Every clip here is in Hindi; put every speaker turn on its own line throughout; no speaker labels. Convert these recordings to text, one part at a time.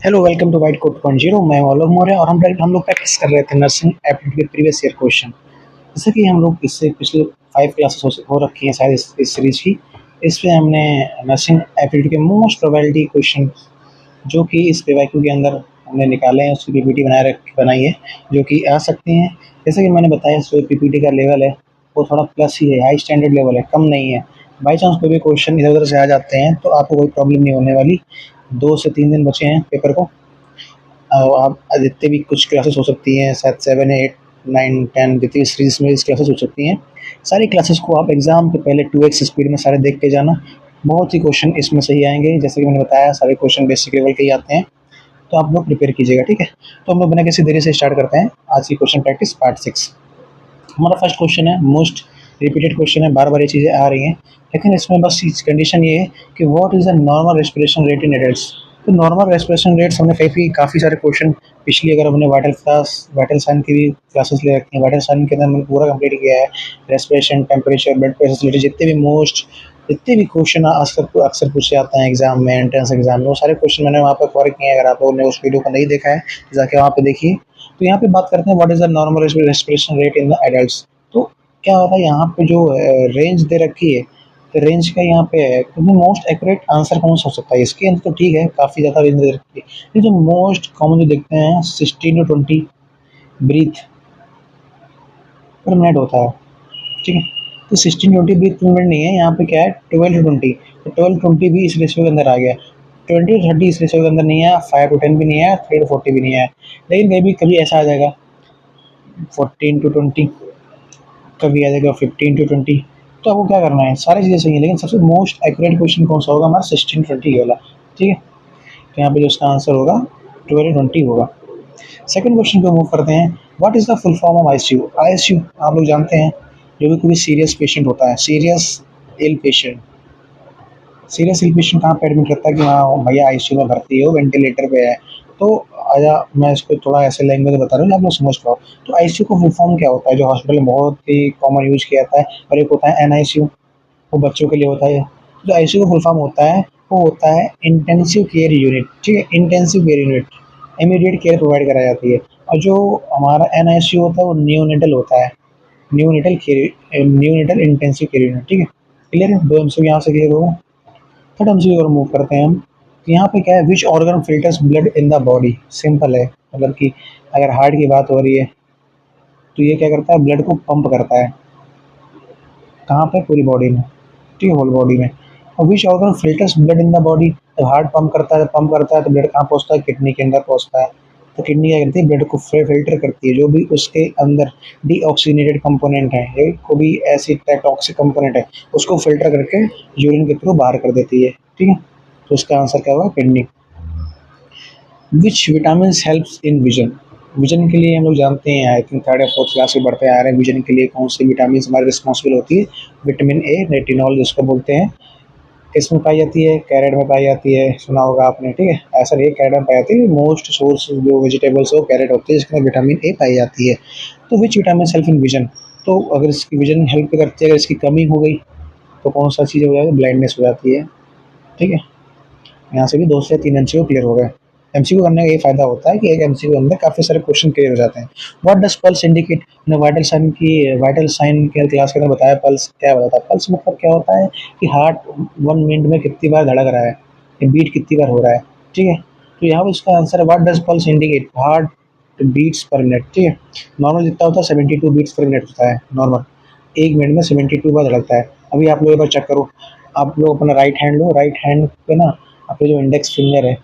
Hello, welcome to white coat 2.0। मैं ऑलोक मौर्य और हम लोग प्रैक्टिस कर रहे थे नर्सिंग एप्टीट्यूड के प्रीवियस ईयर क्वेश्चन। जैसे कि हम लोग इससे पिछले 5 क्लासेस हो रखी हैं शायद इस सीरीज की। इसमें हमने नर्सिंग एप्टीट्यूड के मोस्ट प्रोबेबिलिटी क्वेश्चन जो कि इस पीवाईक्यू के अंदर हमने निकाले हैं, उसकी पीपीटी बनाई है जो कि आ सकती हैं। जैसे कि मैंने बताया, जो पीपीटी का लेवल है वो थोड़ा प्लस ही है, हाई स्टैंडर्ड लेवल है, कम नहीं है। बाई चांस कोई भी क्वेश्चन इधर उधर से आ जाते हैं तो आपको कोई प्रॉब्लम नहीं होने वाली। 2 से 3 दिन बचे हैं पेपर को। आप जितने भी कुछ क्लासेस हो सकती हैं, शायद 7, 8, 9, 10 जितनी सीरीज में इस क्लासेस हो सकती हैं, सारी क्लासेस को आप एग्ज़ाम के पहले 2x स्पीड में सारे देख के जाना। बहुत ही क्वेश्चन इसमें सही आएंगे, जैसे कि मैंने बताया सारे क्वेश्चन बेसिक लेवल के ही आते हैं। तो आप लोग प्रिपेयर कीजिएगा, ठीक है। तो हम लोग बिना किसी देरी से स्टार्ट करते हैं आज की क्वेश्चन प्रैक्टिस पार्ट 6। हमारा फर्स्ट क्वेश्चन है, मोस्ट रिपीटेड क्वेश्चन है, बार बार ये चीज़ें आ रही हैं, लेकिन इसमें बस कंडीशन ये है कि what is the normal respiration rate in adults. तो नॉर्मल रेस्पिरेशन रेट्स हमने काफ़ी सारे क्वेश्चन पिछली, अगर हमने वाइटल साइन की भी क्लासेस ले रखी हैं, वाइटल साइन के अंदर हमने पूरा कंप्लीट किया है। रेस्पिरेशन, टेम्परेचर, ब्लड प्रेशर से रिलेटेड जितने भी क्वेश्चन अक्सर पूछे जाते हैं एग्जाम में, एंट्रेंस एग्जाम में, वो सारे क्वेश्चन मैंने वहाँ पर कवर किए हैं। अगर आप लोगों ने उस वीडियो को नहीं देखा है तो जाके वहाँ पे देखिए। तो यहाँ पे बात करते हैं what is the normal respiration rate in the adults. तो क्या होता है यहाँ पे जो रेंज दे रखी है, तो रेंज का यहाँ पे है, क्योंकि मोस्ट एक्यूरेट आंसर कौन सा हो सकता है इसके अंदर। तो ठीक है, काफ़ी ज़्यादा रेंज दे रखी है, ये जो मोस्ट कॉमन जो देखते हैं 16 to 20 ब्रीथ पर मिनट होता है, ठीक है। तो 16-20 ब्रीथ पर मिनट नहीं है, यहाँ पे क्या है 12 to 20। तो 12-20 भी इस रेशियो के अंदर आ गया, 20-30 इस रेशियो के अंदर नहीं है, 5-10 भी नहीं है, 3-40 भी नहीं है। लेकिन कभी कभी ऐसा आ जाएगा 14-20, कभी आ जाएगा 15-20। तो आपको क्या करना है, सारी चीज़ें सही है, लेकिन सबसे मोस्ट एक्यूरेट क्वेश्चन कौन सा होगा, हमारा 16-20 वाला, ठीक है। तो यहाँ पे जो उसका आंसर होगा 12-20 होगा। सेकंड क्वेश्चन पे मूव करते हैं, what is the full form of ICU. ICU आप लोग जानते हैं, जो भी कोई सीरियस पेशेंट होता है, सीरियस इल पेशेंट कहाँ पे एडमिट करता है कि हाँ भैया आईसीयू में भर्ती हो, वेंटिलेटर पे है। तो आया, मैं इसको थोड़ा ऐसे लैंग्वेज में बता रहा हूँ आप लोग समझ पाओ। तो आईसीयू का फुल फॉर्म क्या होता है, जो हॉस्पिटल में बहुत ही कॉमन यूज किया जाता है। और एक होता है एनआईसीयू, वो बच्चों के लिए होता है। जो आईसीयू का फुल फॉर्म होता है वो होता है इंटेंसिव केयर यूनिट, ठीक है। Intensive care unit, immediate care provide कराई जाती है। और जो हमारा एनआईसीयू होता है वो न्यूनेटल होता है, न्यूनेटल इंटेंसिव केयर यूनिट, ठीक है। क्लियर है, दो एमसीक्यू यहाँ से क्लियर होगा। थर्ड एमसीक्यू और मूव करते हैं हम। तो यहाँ पे क्या है, which organ filters blood in the body. Simple है, मतलब कि अगर हार्ट की बात हो रही है तो ये क्या करता है, ब्लड को पंप करता है। कहाँ पे, पूरी बॉडी में, ठीक है, होल बॉडी में। और which organ filters blood in the body. जब हार्ट पंप करता है तो ब्लड कहाँ पहुँचता है, किडनी के अंदर पहुँचता है। तो किडनी क्या करती है, ब्लड को फिल्टर करती है, जो भी उसके अंदर डीऑक्सीनेटेड कंपोनेंट है, या कोई भी ऐसी टॉक्सिक कंपोनेंट है, उसको फिल्टर करके यूरिन के थ्रू बाहर कर देती है, ठीक है। तो इसका आंसर क्या होगा, kidney. Which vitamin helps in vision. Vision के लिए हम लोग जानते हैं, आई थिंक थर्ड या फोर्थ क्लास से बढ़ते आ रहे हैं, विजन के लिए कौन सी विटामिन हमारी रिस्पॉन्सिबल होती है। विटामिन ए, रेटिनॉल जिसको बोलते हैं, किसमें पाई जाती है, कैरेट में पाई जाती है, सुना होगा आपने, ठीक है। ऐसा नहीं, कैरेट में पाई जाती है, मोस्ट सोर्स जो वेजिटेबल्स हो कैरेट होती है, जिसके अंदर विटामिन ए पाई जाती है। तो which vitamin help in vision. तो अगर इसकी विजन हेल्प करती है, अगर इसकी कमी हो गई तो कौन सा चीज़ हो जाएगी, ब्लाइंडनेस हो जाती है, ठीक है। यहाँ से भी 2 से 3 एमसीक्यू क्लियर हो गए। एमसीक्यू करने का ये फायदा होता है कि एक एमसीक्यू के अंदर काफ़ी सारे क्वेश्चन क्लियर हो जाते हैं। What does pulse indicate. मैंने वाइटल साइन के क्लास के अंदर बताया, पल्स क्या बताता है। पल्स मतलब क्या होता है कि हार्ट 1 मिनट में कितनी बार धड़क रहा है, या बीट कितनी बार हो रहा है, ठीक है। तो यहाँ पर इसका आंसर है, what does pulse indicate, heart beats per minute, ठीक है। नॉर्मल जितना होता है 72 बीट्स पर मिनट होता है नॉर्मल, 1 मिनट में 72 बार धड़कता है। अभी आप लोग एक बार चेक करो, आप लोग अपना राइट हैंड लो, राइट हैंड पे ना आपके जो इंडेक्स फिंगर है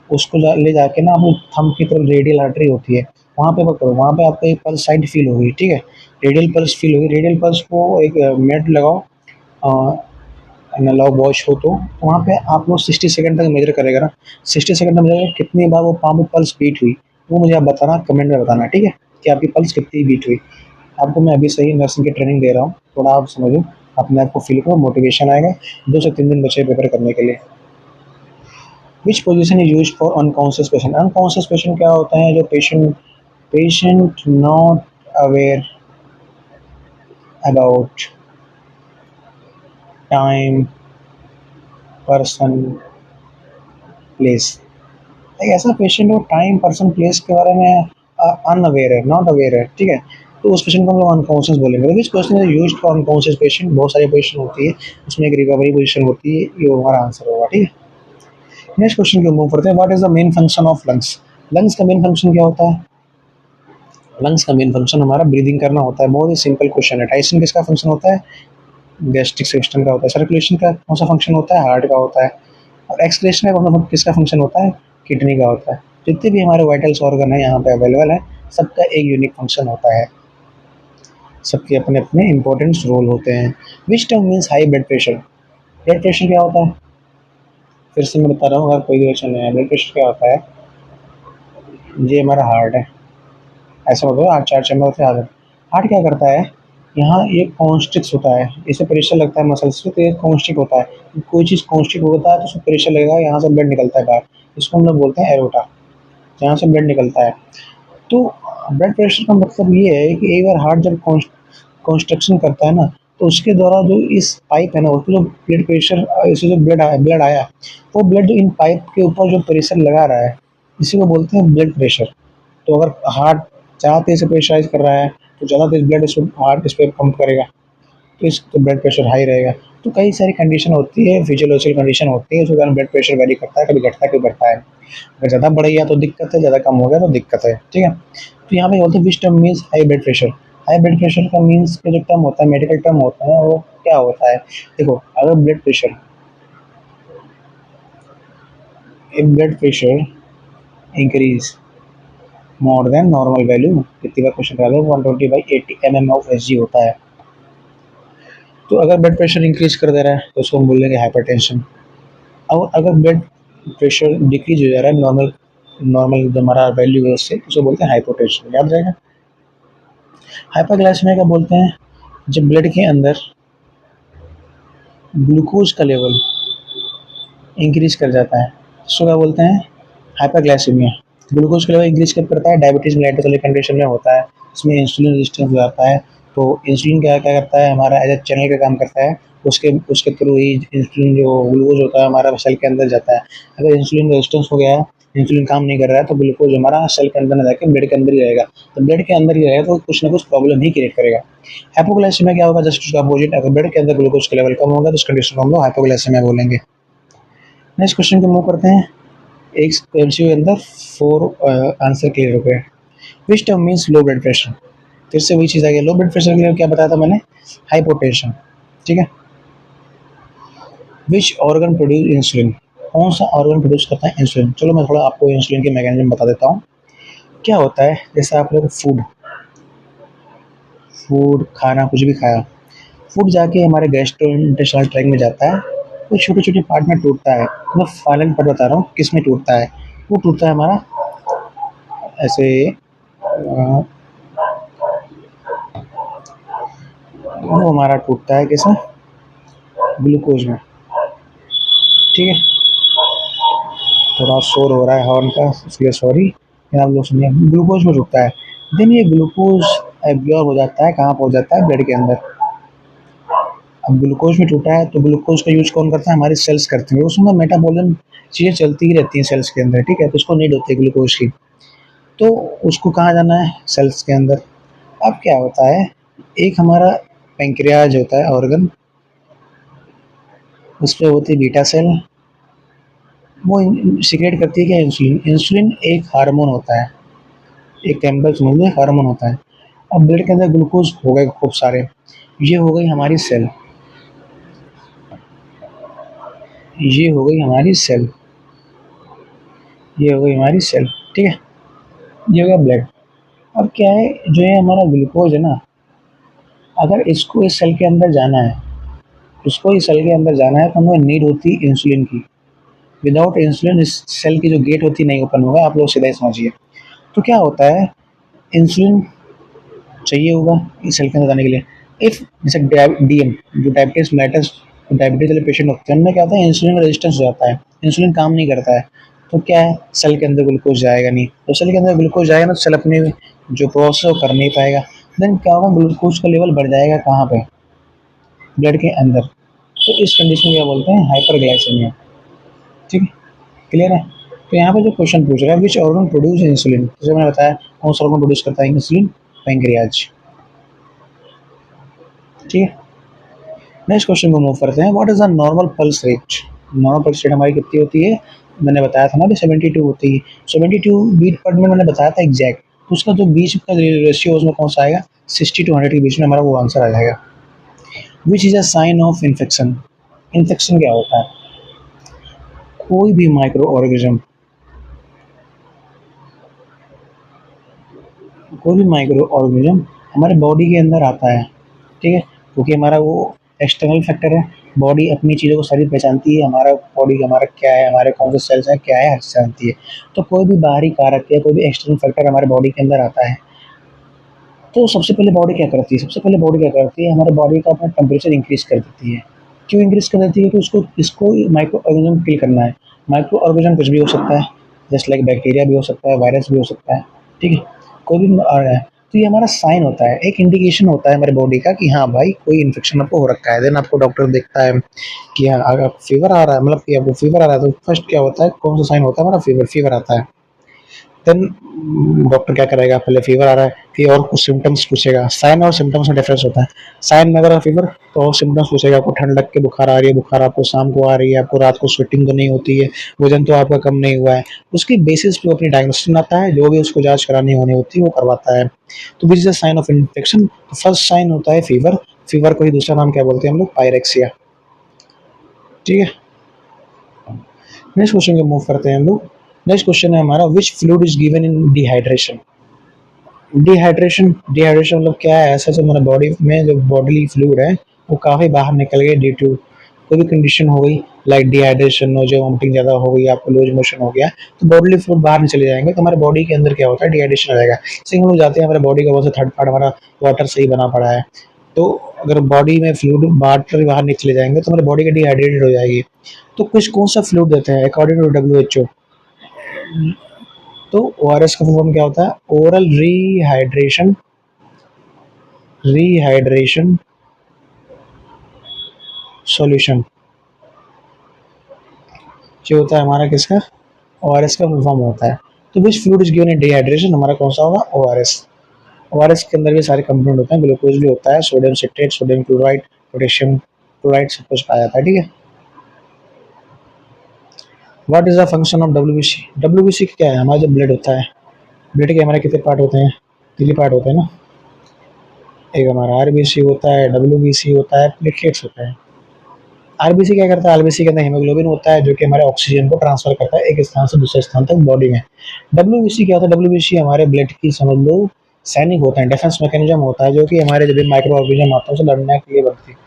उसको ले जाके ना अपने थंब की तरफ रेडियल आर्टरी होती है, वहाँ पे पकड़ो, वहाँ पे आपको एक पल्स साइड फील होगी, ठीक है। रेडियल पल्स फील होगी, रेडियल पल्स को एक मिनट लगाओ, अलाउ वॉच हो तो वहाँ पे आप लोग 60 सेकंड तक मेजर करेगा ना, 60 सेकंड तक मेजर कितनी बार वो पाँव में पल्स बीट हुई, वो मुझे आप बताना, कमेंट में बताना, ठीक है, कि आपकी पल्स कितनी बीट हुई। आपको मैं अभी सही नर्सिंग की ट्रेनिंग दे रहा हूँ, थोड़ा आप समझो, अपने आप को फील करो, मोटिवेशन आएगा। 2 से 3 दिन बचे पेपर करने के लिए। Which position is use for unconscious patient. Unconscious patient क्या होता है, जो patient not aware about time, person, place. एक ऐसा पेशेंट हो टाइम पर्सन प्लेस के बारे में अनअवेयर है, नॉट अवेयर है, ठीक है, तो उस पेशेंट को हम लोग अनकॉन्शियस बोलेंगे। Which question is used for unconscious patient? बहुत सारी पोजीशन होती है, उसमें एक रिकवरी पोजीशन होती है, ये हमारा आंसर होगा, ठीक है। नेक्स्ट क्वेश्चन की मूव करते हैं। What is the main function of lungs? Lungs का मेन फंक्शन क्या होता है? लंग्स का मेन फंक्शन हमारा ब्रीदिंग करना होता है। बहुत ही सिंपल क्वेश्चन है। टाइसन किसका फंक्शन होता है? गैस्ट्रिक सिस्टम का होता है। सर्कुलेशन का कौन सा फंक्शन होता है? हार्ट का होता है। और एक्सक्रेशन का कौन सा किसका फंक्शन होता है? किडनी का होता है। जितने भी हमारे वाइटल्स ऑर्गन है यहाँ पे अवेलेबल है, सबका एक यूनिक फंक्शन होता है, सबके अपने अपने इंपॉर्टेंट रोल होते हैं। Which term means high blood pressure? Blood pressure क्या होता है? फिर से मैं बता रहा हूँ, अगर कोई क्वेश्चन है, ब्लड प्रेशर क्या होता है? ये हमारा हार्ट है, ऐसा होता है, हार्ट चार चैम्बर होते हैं। हार्ट क्या करता है? यहाँ ये कॉन्स्ट्रिक्ट होता है, इसे प्रेशर लगता है मसल्स पे, तो ये कॉन्स्ट्रिक्ट होता है। कोई चीज़ कॉन्स्ट्रिक्ट होता है तो उसमें प्रेशर लगेगा, यहाँ से ब्लड निकलता है बाहर, इसको हम लोग बोलते हैं एरोटा, जहाँ से ब्लड निकलता है। तो ब्लड प्रेशर का मतलब ये है कि एक बार हार्ट जब कॉन्स्ट्रक्शन करता है ना, तो उसके द्वारा जो इस पाइप है ना, उसको जो ब्लड प्रेशर, इसे जो ब्लड आया, वो ब्लड जो इन पाइप के ऊपर जो प्रेशर लगा रहा है, इसी को बोलते हैं ब्लड प्रेशर। तो अगर हार्ट ज़्यादा तेज़ से प्रेशराइज कर रहा है, तो ज़्यादा तेज़ ब्लड इस हार्ट इस पर पंप करेगा, तो इस तो ब्लड प्रेशर हाई रहेगा। तो कई सारी कंडीशन होती है, फिजियोलॉजिकल कंडीशन होती है, उसके कारण ब्लड प्रेशर वेरी करता है, कभी घटता है कभी बढ़ता है। अगर ज़्यादा बढ़ गया तो दिक्कत है, ज़्यादा कम हो गया तो दिक्कत है, ठीक है। तो यहाँ पे बोलते हैं which term means high blood pressure? High blood pressure का मीन्स का जो टर्म होता है, मेडिकल टर्म होता है, वो क्या होता है? देखो, अगर blood pressure increase more than normal value, कितनी बार क्वेश्चन करा दो, 120/80 ऑफ एस जी होता है। तो अगर ब्लड प्रेशर इंक्रीज कर दे रहा है तो उसको हम बोलेंगे हाइपरटेंशन। और अगर ब्लड प्रेशर डिक्रीज हो जा रहा है, नॉर्मल नॉर्मल जो हमारा वैल्यू है उससे, उसको बोलते हैं हाइपोटेंशन, याद रहेगा। हाइपरग्लाइसेमिया क्या बोलते हैं? जब ब्लड के अंदर ग्लूकोज का लेवल इंक्रीज कर जाता है, उसको क्या बोलते हैं? हाइपरग्लाइसेमिया। ग्लूकोज का लेवल इंक्रीज कब करता है? डायबिटीज मेलिटस वाली कंडीशन में होता है, इसमें इंसुलिन रेजिस्टेंस हो जाता है। तो इंसुलिन क्या क्या करता है, हमारा एज ए चैनल का काम करता है, उसके उसके थ्रू ही इंसुलिन जो ग्लूकोज होता है हमारा सेल के अंदर जाता है। अगर इंसुलिन रेजिस्टेंस हो गया है, इंसुलिन काम नहीं कर रहा है, तो ग्लूकोज हमारा सेल के अंदर ना जाके ब्लड के अंदर ही रहेगा। तो ब्लड के अंदर ही रहेगा तो कुछ ना कुछ प्रॉब्लम ही क्रिएट करेगा। हाइपोग्लाइसेमिया क्या होगा? जस्ट उसका अपोजिट, अगर ब्लड के अंदर ग्लूकोज का लेवल कम होगा तो उस कंडीशन को हम लोग हाइपोग्लाइसेमिया बोलेंगे। नेक्स्ट क्वेश्चन को मूव करते हैं। एक एमसीक्यू के अंदर 4 आंसर क्लियर हो गए। Which term means low blood pressure? फिर से वही चीज़ आ गई। लो ब्लड प्रेशर के लिए क्या बताया था मैंने? हाइपोटेंशन, ठीक है। Which organ produce insulin? कौन सा ऑर्गन प्रोड्यूस करता है इंसुलिन? चलो मैं थोड़ा आपको इंसुलिन के मैकेनिज्म बता देता हूँ। क्या होता है, जैसे आप लोग फूड फूड खाना कुछ भी खाया, फूड जाके हमारे गैस्ट्रोइंटेस्टाइनल ट्रैक्ट में जाता है, वो छोटे छोटे पार्ट में टूटता है। तो मैं फाइनल पार्ट बता रहा हूँ किस में टूटता है। वो टूटता है हमारा ऐसे, वो हमारा टूटता है कैसे? ग्लूकोज में, ठीक है। थोड़ा शोर हो रहा है हॉर्न का, इसलिए सॉरी, लेकिन आप लोग सुनिए, ग्लूकोज में टूटता है। देन ये ग्लूकोज एब्जॉर्ब हो जाता है, कहाँ पहुँच जाता है? ब्लड के अंदर। अब ग्लूकोज में टूटा है तो ग्लूकोज का यूज कौन करता है? हमारे सेल्स करते हैं, उसमें मेटाबॉलिज्म चीज़ें चलती ही रहती हैं सेल्स के अंदर, ठीक है, तो उसको नीड होती है ग्लूकोज की। तो उसको कहाँ जाना है? सेल्स के अंदर। अब क्या होता है, एक हमारा पेंक्रियाज होता है ऑर्गन, उस पर होती है बीटा सेल, वो सिक्रेट करती है क्या? इंसुलिन। इंसुलिन एक हार्मोन होता है, एक केमिकल समझ लो, हार्मोन होता है। अब ब्लड के अंदर ग्लूकोज हो गए खूब सारे, ये हो गई हमारी सेल, ये हो गई हमारी सेल, ये हो गई हमारी सेल, ठीक है। ये हो गया ब्लड। अब क्या है, जो ये हमारा ग्लूकोज है ना, अगर इसको इस सेल के अंदर जाना है, इसको इस सेल के अंदर जाना है, तो हमें नीड होती है इंसुलिन की। विदाउट इंसुलिन इस सेल की जो गेट होती है नहीं ओपन होगा, आप लोग सीधा ही समझिए। तो क्या होता है, इंसुलिन चाहिए होगा इस सेल के अंदर जाने के लिए। इफ जैसे डीएम, जो डायबिटीज मेलिटस, डायबिटीज वाले पेशेंट होते हैं, उनमें क्या होता है, इंसुलिन रेजिस्टेंस हो जाता है, इंसुलिन काम नहीं करता है। तो क्या है, सेल के अंदर ग्लूकोज जाएगा नहीं, तो सेल के अंदर ग्लूकोज जाएगा ना, तो सेल अपनी जो प्रोसेस है वो कर नहीं पाएगा। देन क्या होगा, ग्लूकोज का लेवल बढ़ जाएगा कहाँ पे? ब्लड के अंदर। तो इस कंडीशन में क्या बोलते हैं? हाइपरग्लाइसेमिया, ठीक है, क्लियर है। तो यहाँ पे जो क्वेश्चन पूछ रहा है विच ऑर्गन प्रोड्यूस इंसुलिन, जैसे मैंने बताया कौन सा ऑर्गन प्रोड्यूस करता है इंसुलिन, पैंक्रियाज। ठीक है, नेक्स्ट क्वेश्चन को मूव करते हैं। What is the normal pulse rate? Normal pulse rate हमारी कितनी होती है? मैंने बताया था ना कि 72 होती है। 72 बीट पर मिनट मैंने बताया था एग्जैक्ट, तो उसका जो बीच का रेशियो उसमें कौन सा आएगा? 60 to 100 के बीच में हमारा वो आंसर आ जाएगा। Which is a sign of infection? Infection क्या होता है? कोई भी माइक्रो ऑर्गेनिज्म, कोई भी माइक्रो ऑर्गेनिज्म हमारे बॉडी के अंदर आता है, ठीक है, क्योंकि हमारा वो एक्सटर्नल फैक्टर है। बॉडी अपनी चीज़ों को सारी पहचानती है, हमारा बॉडी हमारा क्या है, हमारे कौन से सेल्स हैं, क्या है, हर चीज़ जानती है। तो कोई भी बाहरी कारक या कोई भी एक्सटर्नल फैक्टर हमारे बॉडी के अंदर आता है, तो सबसे पहले बॉडी क्या करती है? सबसे पहले बॉडी क्या करती है, हमारे बॉडी का अपना टेम्परेचर इंक्रीज कर देती है। क्यों इंक्रीज कर देती है? कि उसको इसको माइक्रो ऑर्गेनिज्म किल करना है। माइक्रो ऑर्गेनिज्म कुछ भी हो सकता है, जस्ट लाइक बैक्टीरिया भी हो सकता है, वायरस भी हो सकता है, ठीक है, कोई भी आ रहा है। तो ये हमारा साइन होता है, एक इंडिकेशन होता है हमारे बॉडी का कि हाँ भाई कोई इन्फेक्शन आपको हो रखा है। देन आपको डॉक्टर देखता है कि हाँ अगर आपको फीवर आ रहा है, मतलब कि आपको फीवर आ रहा है, तो फर्स्ट क्या होता है, कौन सा साइन होता है हमारा? फीवर, फीवर आता है। देन डॉक्टर क्या करेगा? पहले फीवर आ रहा है, फिर और कुछ सिम्टम्स पूछेगा। साइन और सिम्टम्स में डिफरेंस होता है। साइन में अगर फीवर, तो और सिम्टम्स पूछेगा, आपको ठंड लग के बुखार आ रही है, बुखार आपको शाम को आ रही है, आपको रात को स्वेटिंग तो नहीं होती है, वजन तो आपका कम नहीं हुआ है। उसकी बेसिस पे अपनी डायग्नोस्टिक आता है, जो भी उसको जांच करानी होनी होती है वो करवाता है। तो which is the sign of infection? तो फर्स्ट साइन होता है फीवर। फीवर को ही दूसरा नाम क्या बोलते हैं हम लोग? पायरेक्सिया। ठीक है, नेक्स्ट क्वेश्चन को मूव करते हैं हम लोग। नेक्स्ट क्वेश्चन है हमारा, which fluid is given in dehydration? Dehydration, dehydration मतलब क्या है? ऐसा जो हमारे बॉडी में जो बॉडीली फ्लूइड है वो काफ़ी बाहर निकल गए ड्यू टू कोई भी कंडीशन हो गई, लाइक डिहाइड्रेशन हो, जो वोमिटिंग ज़्यादा हो गई, आपको लूज मोशन हो गया, तो बॉडीली फ्लूइड बाहर नहीं चले जाएंगे, तो हमारे बॉडी के अंदर क्या होता है? डिहाइड्रेशन हो जाएगा। जैसे हम लोग जाते हैं, हमारे बॉडी का बहुत से थर्ड पार्ट हमारा वाटर से ही बना पड़ा है, तो अगर बॉडी में फ्लूइड वाटर बाहर नहीं चले जाएंगे तो हमारी बॉडी का डिहाइड्रेटेड हो जाएगी। तो कुछ कौन सा फ्लूइड देते हैं अकॉर्डिंग टू WHO? तो ORS का फॉर्म क्या होता है? Oral rehydration, rehydration solution. जो होता है हमारा किसका? ORS का फुल फॉर्म होता है। तो which fluid is given in dehydration? हमारा कौन सा होगा? ORS। ORS के अंदर भी सारे कंपोनेंट होते हैं, ग्लूकोज भी होता है, sodium citrate, sodium chloride, potassium chloride, सब कुछ पाया जाता है। ठीक है, what is the function of WBC? WBC क्या है? हमारा जो ब्लड होता है, ब्लड के हमारे कितने पार्ट होते हैं? 3 पार्ट होते हैं ना। एक हमारा RBC होता है, WBC होता है, प्लेटलेट्स होता है। आरबीसी क्या करता है? आरबीसी के अंदर हीमोग्लोबिन होता है, जो कि हमारे ऑक्सीजन को ट्रांसफर करता है एक स्थान से दूसरे स्थान तक बॉडी में। डब्ल्यूबीसी क्या होता है? डब्ल्यूबीसी हमारे ब्लड की समझ लो सैनिक होता है, डिफेंस मैकेनिज्म होता है, जो कि हमारे जब भी माइक्रो ऑर्गेनिज्म आता है उसे लड़ने के लिए बनती है।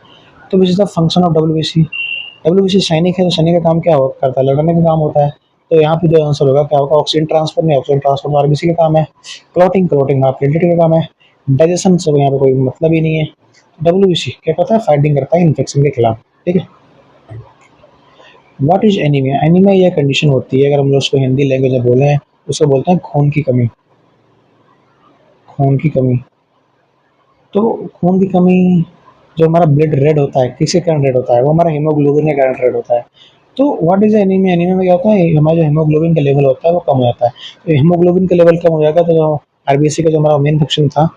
तो which is the function of WBC? WBC सैनिक है, तो सैनिक का काम क्या करता है? लड़ने का काम होता है। तो यहाँ पे जो आंसर होगा क्या होगा? ऑक्सीजन ट्रांसफर नहीं, ऑक्सीजन ट्रांसफर आरबीसी का काम है। क्लॉटिंग, क्लॉटिंग प्लेटलेट का काम है। डाइजेशन सब यहाँ पे कोई मतलब ही नहीं है। डब्ल्यूबीसी क्या करता है? फाइटिंग करता है इन्फेक्शन के खिलाफ। ठीक है, व्हाट इज एनीमिया? एनीमिया यह कंडीशन होती है, अगर हम लोग उसको हिंदी लैंग्वेज में बोले, उसको बोलते हैं खून की कमी। खून की कमी, तो खून की कमी, जो हमारा ब्लड रेड होता है किसके कारण रेड होता है? वो हमारा हीमोग्लोबिन के कारण रेड होता है। तो व्हाट इज एनीमिया? एनीमिया में क्या होता है? हमारा जो हीमोग्लोबिन का लेवल होता है वो कम हो जाता है। तो हीमोग्लोबिन का लेवल कम हो जाएगा, तो जो आरबीसी का जो हमारा मेन फंक्शन था,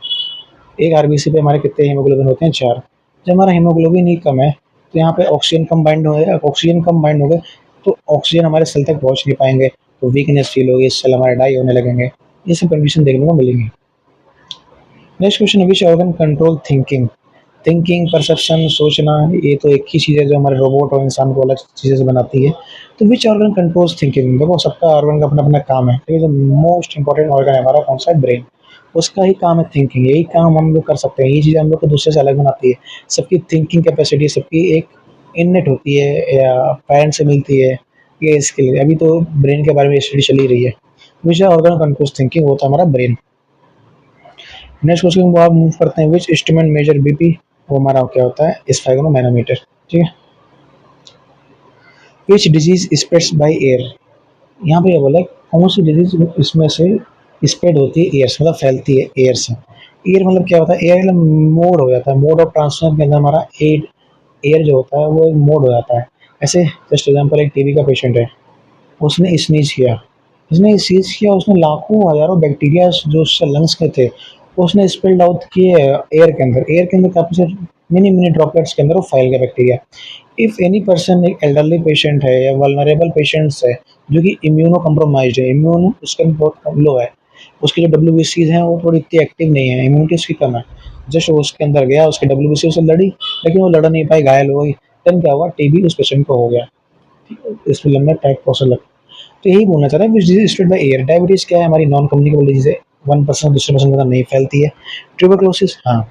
एक आरबीसी पे हमारे कितने हीमोग्लोबिन होते हैं? 4। जब हमारा हीमोग्लोबिन ही कम है, तो यहाँ पे ऑक्सीजन कम बाइंड हो गया, ऑक्सीजन कम बाइंड हो गए तो ऑक्सीजन हमारे सेल तक पहुँच नहीं पाएंगे, तो वीकनेस फील होगी, सेल हमारे डाई होने लगेंगे। ये सब कंडीशन देखने को मिलेंगी। Next question, which organ control thinking? Thinking, perception, सोचना, ये तो एक ही चीज़ है जो हमारे रोबोट और इंसान को अलग चीज़ें से बनाती है। तो विच ऑर्गन कंट्रोल्स थिंकिंग? देखो सबका ऑर्गन का अपना अपना काम है, ठीक है, जो मोस्ट इंपॉर्टेंट ऑर्गन है हमारा कौन सा है? ब्रेन। उसका ही काम है थिंकिंग, यही काम हम लोग कर सकते हैं, यही चीज़ हम लोग को दूसरे से अलग बनाती है। सबकी थिंकिंग कैपेसिटी सबकी एक इननेट होती है या पेरेंट से मिलती है, ये इसके लिए अभी तो ब्रेन के बारे में स्टडी चली रही है। Which organ controls thinking? होता है हमारा ब्रेन। नेक्स्ट क्वेश्चन को आप मूव करते हैं, विच इंस्ट्रूमेंट मेजर बीपी? वो हमारा क्या होता है? स्फेगनो मैनोमीटर। ठीक है, which disease spreads by air? यहाँ पे ये बोला है, कौन सी डिजीज इसमें से स्प्रेड होती है एयर से, मतलब फैलती है एयर से। एयर मतलब क्या होता है? एयर मतलब मोड हो जाता है, मोड ऑफ ट्रांसफर के अंदर हमारा एयर जो होता है वो एक मोड हो जाता है। ऐसे जस्ट एग्जाम्पल, एक टीबी का पेशेंट है, उसने स्नीज किया, उसने इस चीज़ किया, उसने लाखों हज़ारों बैक्टीरिया जो उससे लंग्स में थे, वो उसने स्पिल्ड आउट किए एयर के अंदर। एयर के अंदर काफ़ी सारे मिनी-मिनी ड्रॉपलेट्स के अंदर वो फैल गया बैक्टीरिया। इफ एनी पर्सन, एक एल्डरली पेशेंट है या वल्नरेबल पेशेंट्स है, जो कि इम्यूनो कम्प्रोमाइज़्ड है, इम्यून उसका भी बहुत लो है, उसकी जो डब्ल्यूबीसीज़ हैं वो थोड़ी इतनी एक्टिव नहीं है, इम्यूनिटी उसकी कम है। जस्ट वो उसके अंदर गया, उसकी डब्ल्यूबीसी उससे लड़ी, लेकिन वो लड़ नहीं पाई, घायल हो गई। देन क्या हुआ, टीबी उस पेशेंट को हो गया। इसमें लंबा टाइप प्रोसेस लगा। तो यही बोलना चाह रहा है, which disease spread by air. Diabetes क्या है, हमारी नॉन कम्युनिकेबल डिजीज़ है, वन पर्सन दूसरे पर्सन के अंदर नहीं फैलती है। ट्यूबरक्लोसिस, हाँ,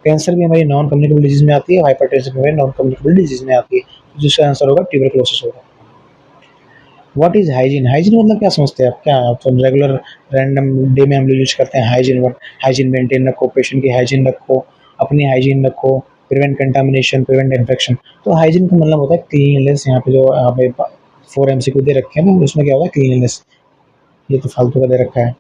कैंसर भी हमारी नॉन कम्युनिकेबल डिजीज़ में आती है, हाइपरटेंशन भी हमारी नॉन कम्युनिकेबल डिजीज़ में आती है। तो जिसका आंसर होगा ट्यूबरक्लोसिस होगा। What is hygiene? हाइजीन मतलब क्या समझते हैं आप? क्या तो रेगुलर रैंडम डे में हम लोग यूज करते हैं हाइजीन वर्ड। हाइजीन मेंटेन रखो, पेशेंट की हाइजीन रखो, अपनी हाइजीन रखो, प्रिवेंट कंटामिनेशन, प्रिवेंट इन्फेक्शन। तो हाइजीन का मतलब होता है क्लीनलीनेस। यहाँ पे जो यहाँ पे 4 MCQ दे रखे हैं ना, उसमें क्या होता है, क्लीनलीनेस। ये तो फालतू का दे रखा है।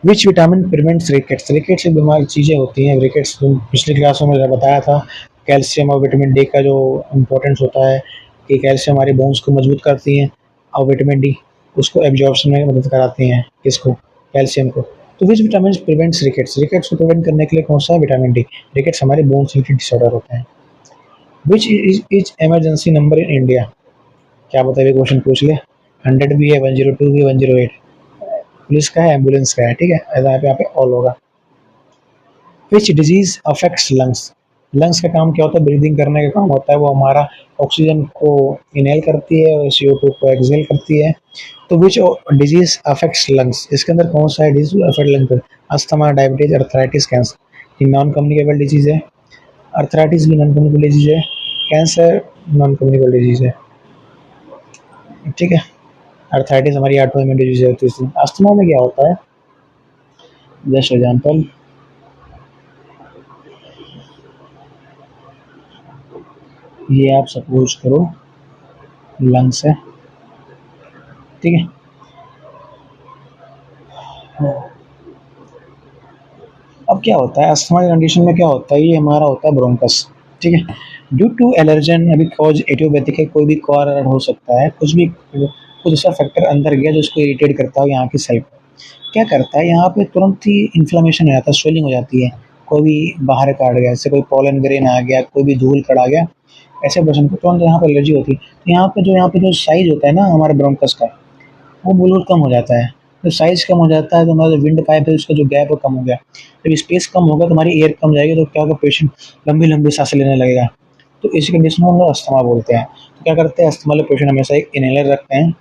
Which vitamin prevents rickets? Rickets से बीमार चीज़ें होती हैं। रिकेट्स पिछली क्लासों में बताया था, कैल्शियम और विटामिन डी का जो इम्पोर्टेंस होता है कि कैल्शियम हमारे बोन्स को मजबूत करती हैं, और विटामिन डी उसको एब्जॉर्प्शन में मदद कराती हैं, किसको, कैल्शियम को। तो which vitamin prevents rickets? Rickets को प्रिवेंट करने के लिए कौन सा है, विटामिन डी। रिकेट्स हमारे बोन्स रिलेटेड डिसऑर्डर होते हैं। Which is emergency number in India? क्या बताइए, क्वेश्चन पूछ ले। 100 भी है, 102 भी है, 108। पुलिस का है, एम्बुलेंस का है, ठीक है, ऐसा यहाँ पे ऑल होगा। Which disease affects lungs? Lungs का काम क्या होता है, ब्रीदिंग करने का काम होता है। वो हमारा ऑक्सीजन को इनहेल करती है और CO2 को एक्सहेल करती है। तो विच डिजीज अफेक्ट्स लंग्स? इसके अंदर कौन सा है disease affect lungs? Asthma, diabetes, arthritis, cancer. ये नॉन कम्युनिकेबल डिजीज है। अर्थराइटिस भी नॉन कम्युनिकेबल डिजीज है। कैंसर नॉन कम्युनिकेबल डिजीज है, ठीक है। अर्थराइटिस हमारी ऑटो इम्यून डिजीज है। तो अस्थमा में क्या होता है, जस्ट एग्जाम्पल, ये आप सपोज करो लंग्स है, ठीक है। अब क्या होता है अस्थमा की कंडीशन में, क्या होता है, ये हमारा होता है ब्रोंकस, ठीक है। ड्यू टू एलर्जन, अभी कॉज एटियोपैथिक है, कोई भी कारण हो सकता है, कुछ भी, कुछ ऐसा फैक्टर अंदर गया जो उसको इरिटेट करता हो यहाँ की सेल को। क्या करता है, यहाँ पे तुरंत ही इन्फ्लेमेशन हो जाता है, स्वेलिंग हो जाती है। कोई भी बाहर काट गया, जैसे कोई पोलन ग्रेन आ गया, कोई भी धूल कड़ा गया, ऐसे पर्सन को तुरंत यहाँ पे एलर्जी होती है। तो यहाँ पे जो साइज होता है ना हमारे ब्रोंकस का, वो बिल्कुल कम हो जाता है। जब साइज़ कम हो जाता है तो हमारा जो विंड पाइप है उसका जो गैप है कम हो गया। जब स्पेस कम होगा तो हमारी एयर कम जाएगी, तो क्या होगा, पेशेंट लंबी-लंबी साँसें लेने लगेगा। तो इसी कंडीशन को हम लोग अस्थमा बोलते हैं। तो क्या करते हैं, अस्थमा वाले पेशेंट हमेशा एक इन्हेलर रखते हैं।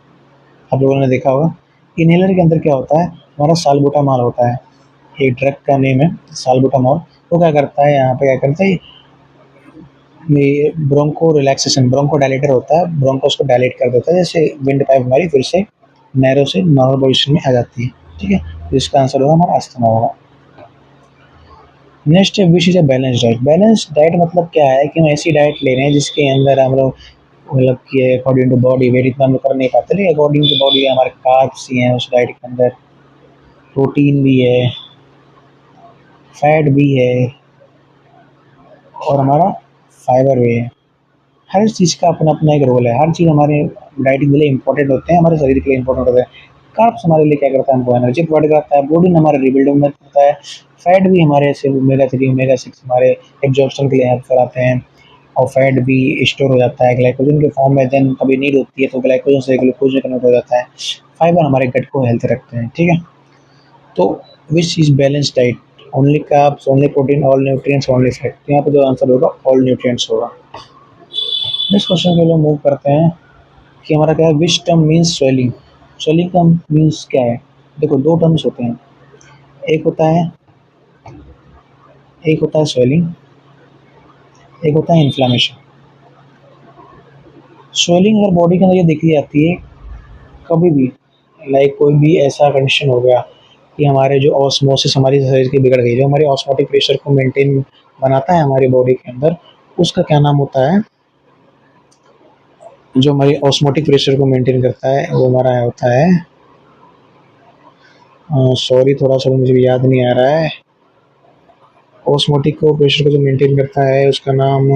आप लोगों ने देखा होगा। इन्हेलर के अंदर क्या होता है, हमारा साल्बुटामॉल होता है। एक ड्रग का नेम है साल्बुटामॉल। वो क्या करता है, यहाँ पे क्या करता है, ये ब्रोंको रिलैक्सेशन, ब्रोंको डायलेटर होता है, ब्रोंकोस को डायलेट कर देता है, जैसे विंड पाइप हमारी फिर से नैरो से नॉर्मल पोजीशन में आ जाती है, ठीक है। तो इसका आंसर होगा हमारा अस्थमा होगा। नेक्स्ट है विच is a balance diet. Balance diet मतलब क्या है कि हम ऐसी डाइट ले रहे हैं जिसके अंदर हम लोग, मतलब कि अकॉर्डिंग टू बॉडी वेट इतना हम लोग कर नहीं पाते, लेकिन अकॉर्डिंग टू बॉडी हमारे कार्ब्स ही हैं उस डाइट के अंदर, प्रोटीन भी है, फैट भी है, और हमारा फाइबर भी है। हर चीज़ का अपना अपना एक रोल है। हर चीज़ हमारे डाइट के लिए इंपॉर्टेंट होते हैं, हमारे शरीर के लिए इंपॉर्टेंट होते हैं। कार्ब्स हमारे लिए क्या करता है, हमको एनर्जी प्रोवाइड करता है, प्रोटीन हमारे रिबिल्ड में मदद करता है, फैट भी हमारे से ओमेगा 3 ओमेगा 6 हमारे एब्जॉर्प्शन के लिए हेल्प कराते हैं, और फैट भी स्टोर हो जाता है ग्लाइकोजन के फॉर्म में, देन कभी नीड होती है तो ग्लाइकोजन से ग्लूकोज में कन्वर्ट हो जाता है। फाइबर हमारे गट को हेल्थ रखते हैं, ठीक है। तो which is balance diet, only carbs, only protein, all nutrients, only fat. तो यहाँ पर जो आंसर होगा ऑल न्यूट्रिएंट्स होगा। नेक्स्ट क्वेश्चन के लिए मूव करते हैं कि हमारा क्या है, which term means swelling. Swelling का मीन्स क्या है, देखो दो टर्म्स होते हैं, एक होता है एक होता है स्वेलिंग, एक होता है इन्फ्लामेशन। स्वेलिंग अगर बॉडी के अंदर ये देखी जाती है कभी भी, लाइक कोई भी ऐसा कंडीशन हो गया कि हमारे जो ऑस्मोसिस हमारी शरीर की बिगड़ गई, जो हमारी ऑस्मोटिक प्रेशर को मेंटेन बनाता है हमारी बॉडी के अंदर, उसका क्या नाम होता है, जो हमारी ऑस्मोटिक प्रेशर को मेंटेन करता है वो हमारा होता है, सॉरी थोड़ा सा मुझे भी याद नहीं आ रहा है, ऑस्मोटिक को प्रेशर को जो मेंटेन करता है उसका नाम,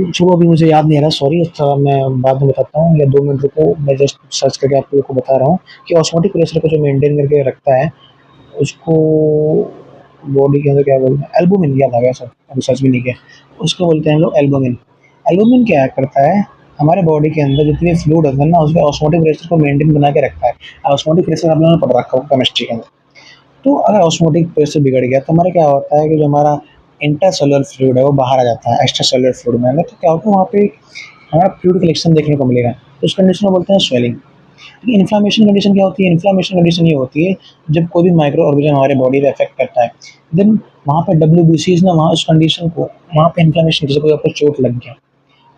जो अभी मुझे याद नहीं आ रहा, सॉरी, अच्छा मैं बाद में बताता हूँ, या 2 मिनट रुको, मैं जस्ट सर्च करके आप लोगों को बता रहा हूँ कि ऑस्मोटिक प्रेशर को जो मेंटेन करके रखता है उसको बॉडी के अंदर क्या बोलते हैं, एल्बुमिन, याद आ गया सर, अभी सर्च भी नहीं किया। उसको बोलते हैं हम लोग एल्बुमिन। एल्बुमिन क्या करता है, हमारे बॉडी के अंदर जितने फ्लूइड होते हैं ना उसके ऑस्मोटिक प्रेशर को मेंटेन बना के रखता है। ऑस्मोटिक प्रेशर आप लोगों ने पढ़ रखा होगा केमिस्ट्री के अंदर। तो अगर ऑस्मोटिक प्रेशर बिगड़ गया तो हमारा क्या होता है कि जो हमारा इंट्रासेलुलर फ्लूइड है वो बाहर आ जाता है एक्स्ट्रा सेलुलर फ्लूइड में अंदर, तो क्या होता है वहाँ पे हमारा फ्लूइड कलेक्शन देखने को मिलेगा, तो उस कंडीशन को बोलते हैं स्वेलिंग। इन्फ्लामेशन कंडीशन क्या होती है, इन्फ्लामेशन कंडीशन ये होती है जब कोई भी माइक्रो ऑर्गेनिज्म हमारे बॉडी में अफेक्ट करता है, देन वहाँ पे WBCs ना वहाँ उस कंडीशन को, वहाँ पे इन्फ्लामेशन, जैसे कोई आपको चोट लग गया,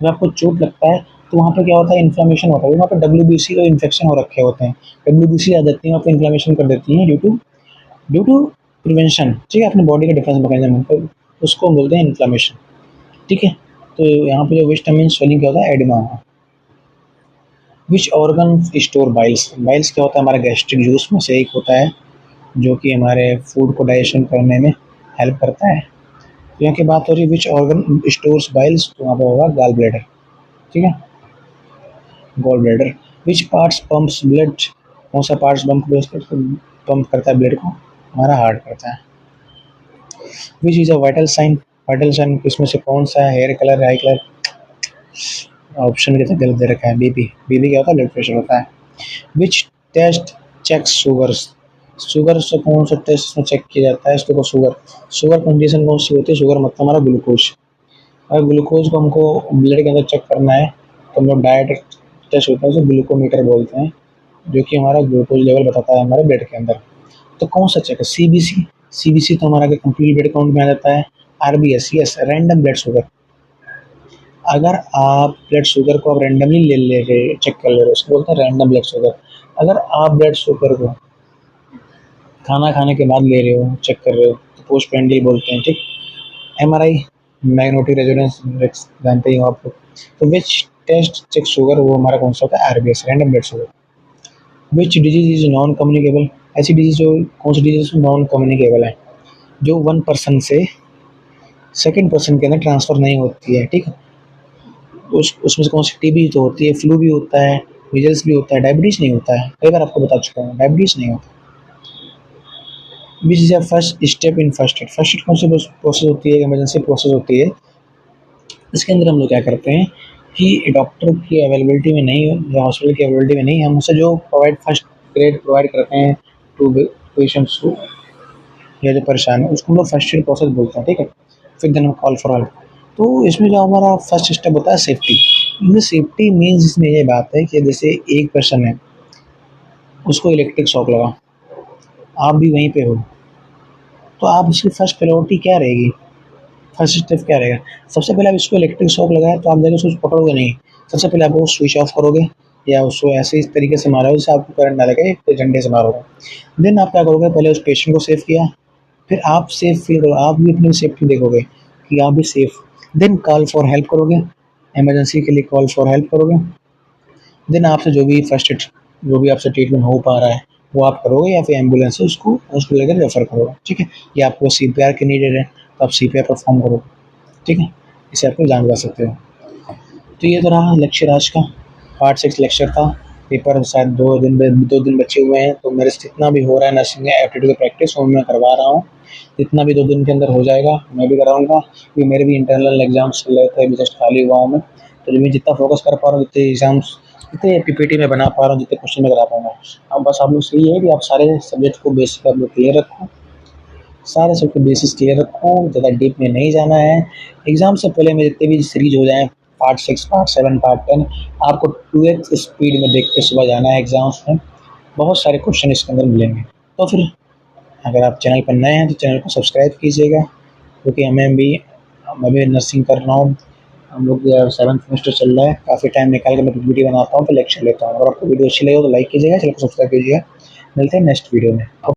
जब आपको चोट लगता है तो वहाँ पे क्या होता है, इन्फ्लामेशन होता है, वहाँ पे WBC और इन्फेक्शन हो रखे होते हैं, WBC आ जाती है वहाँ पे इन्फ्लामेशन कर देती है ड्यू टू प्रिवेंशन, ठीक है, अपने बॉडी के डिफेंस मैकेनिज्म, तो उसको बोलते हैं इन्फ्लामेशन, ठीक है। तो यहाँ पे जो वेस्ट मीन स्वेलिंग क्या होता है, oedema. Which organ store Biles, Biles क्या होता है, हमारा गैस्ट्रिक जूस में से एक होता है जो कि हमारे फूड को डाइजेशन करने में हेल्प करता है। तो यहाँ की बात हो रही है विच ऑर्गन स्टोर्स बाइल्स, तो वहाँ पे होगा गॉल ब्लैडर, ठीक है, gall bladder. Which parts pumps blood, कौन सा पार्ट्स पंप करता है ब्लड को, हमारा हार्ट करता है। Which is a vital sign, vital sign इसमें से कौन सा है, hair colour, eye colour, option के तो गलत दे रखा है, बीपी, बीपी क्या होता है, ब्लड प्रेशर होता है। Which test checks sugars, sugar से कौन सा टेस्ट इसमें चेक किया जाता है, इसको शुगर, शुगर कंडीशन कौन सी होती है, शुगर मतलब हमारा ग्लूकोज, अगर ग्लूकोज को हमको ब्लड के अंदर चेक करना है तो हम लोग डायट टेस्ट होता है, उसे ग्लूकोमीटर बोलते हैं, जो कि हमारा ग्लूकोज लेवल बताता है हमारे ब्लड के अंदर। तो कौन सा चेक है, सीबीसी, सीबीसी तो हमारा कंप्लीट ब्लड काउंट में आ जाता है। RBS, yes, random blood sugar, अगर आप ब्लड शुगर को आप रैंडमली ले रहे, चेक कर ले रहे हो, उसको बोलते हैं रैंडम ब्लड शुगर। अगर आप ब्लड शुगर को खाना खाने के बाद ले रहे हो, चेक कर रहे हो, तो पोस्ट पेंडिल बोलते हैं, ठीक। एमआरआई, मैग्नेटिक रेजोनेंस जानते ही हो आप लोग। तो विच टेस्ट चेक शुगर, वो हमारा कौन सा होता है, RBS, random blood sugar. Which disease is non communicable, ऐसी डिजीज जो, कौन सी डिजीज नॉन कम्युनिकेबल है, जो 1 पर्सन से सेकेंड पर्सन के अंदर ट्रांसफर नहीं होती है, ठीक है। उसमें से कौन सी, टीबी तो होती है, फ्लू भी होता है, मीजल्स भी होता है, डायबिटीज नहीं होता है, कई बार आपको बता चुका हूँ, डायबिटीज नहीं होता। विच is a first step in first aid, first aid कौन सी प्रोसेस होती है, इमरजेंसी प्रोसेस होती है, इसके अंदर हम लोग क्या करते हैं कि डॉक्टर की अवेलेबिलिटी में नहीं या हॉस्पिटल की अवेलेबिलिटी में नहीं, हम उसे जो प्रोवाइड फर्स्ट ग्रेड प्रोवाइड करते हैं टू पेशेंट्स को या जो परेशान है, उसको हम लोग फर्स्ट एड प्रोसेस बोलते हैं, ठीक है। फिर देन हम कॉल फॉर हेल्प। तो इसमें जो हमारा फर्स्ट स्टेप होता है सेफ्टी, इन सेफ्टी मीन्स इसमें ये बात है कि जैसे एक पर्सन है, उसको इलेक्ट्रिक शॉक लगा, आप भी वहीं पे हो, तो आप उसकी फर्स्ट प्रायोरिटी क्या रहेगी, फर्स्ट स्टेप क्या रहेगा, सबसे पहले आप इसको इलेक्ट्रिक शॉक लगाए तो आप जाकर उसको पकड़ोगे नहीं, सबसे पहले आप वो स्विच ऑफ करोगे या उसको ऐसे इस तरीके से मारोगे जिससे आपको करंट ना लगे, तो डंडे से मारोगे। देन आप क्या करोगे, पहले उस पेशेंट को सेव किया, फिर आप सेफ फील करो, आप भी अपनी सेफ्टी देखोगे कि आप भी safe, then call for help करोगे, इमरजेंसी के लिए कॉल फॉर हेल्प करोगे। देन आपसे जो भी फर्स्ट एड, जो भी आपसे ट्रीटमेंट हो पा रहा है वो आप करोगे, या फिर एम्बुलेंस से उसको हॉस्पिटल लेकर रेफर करोगे, ठीक है। या आपको CPR की नीडेड है तो आप CPR परफॉर्म करोगे, ठीक है, इसे आप लोग जान बता सकते हो। तो ये तो रहा लेक्चर आज का, पार्ट 6 लेक्चर था। पेपर शायद 2 दिन बचे हुए हैं, तो मेरे से जितना भी हो रहा है नर्सिंग में एप्टीट्यूड की प्रैक्टिस वो मैं करवा रहा हूँ, जितना भी 2 दिन के अंदर हो जाएगा मैं भी कराऊंगा, क्योंकि मेरे भी इंटरनल एग्जाम्स चल रहे थे, अभी जस्ट खाली हुआ हूँ मैं, तो मैं जितना फोकस कर पा रहा हूँ, जितने एग्जाम्स, जितने PPT में बना पा रहा हूँ, जितने क्वेश्चन में करा पाऊँगा। अब बस आप लोग से ये है कि आप सारे सब्जेक्ट को बेसिक आप लोग क्लियर रखो, सारे सबके बेसिस क्लियर रखो, ज़्यादा डीप में नहीं जाना है। एग्ज़ाम से पहले में जितने भी सीरीज हो जाएँ, पार्ट 6, पार्ट 7, पार्ट 10, आपको 2x स्पीड में देख के सुबह जाना है एग्ज़ाम्स में, बहुत सारे क्वेश्चन इसके अंदर मिलेंगे। तो फिर अगर आप चैनल पर नए हैं तो चैनल को सब्सक्राइब कीजिएगा, क्योंकि मैं भी नर्सिंग कर रहा हूँ, हम लोग 7th सेमेस्टर चल रहा है, काफ़ी टाइम निकाल कर मैं वीडियो बनाता हूँ, तो लेक्चर लेता हूँ। अगर आपको वीडियो अच्छी लगे तो लाइक कीजिएगा, चैनल को सब्सक्राइब कीजिएगा। मिलते हैं नेक्स्ट वीडियो में।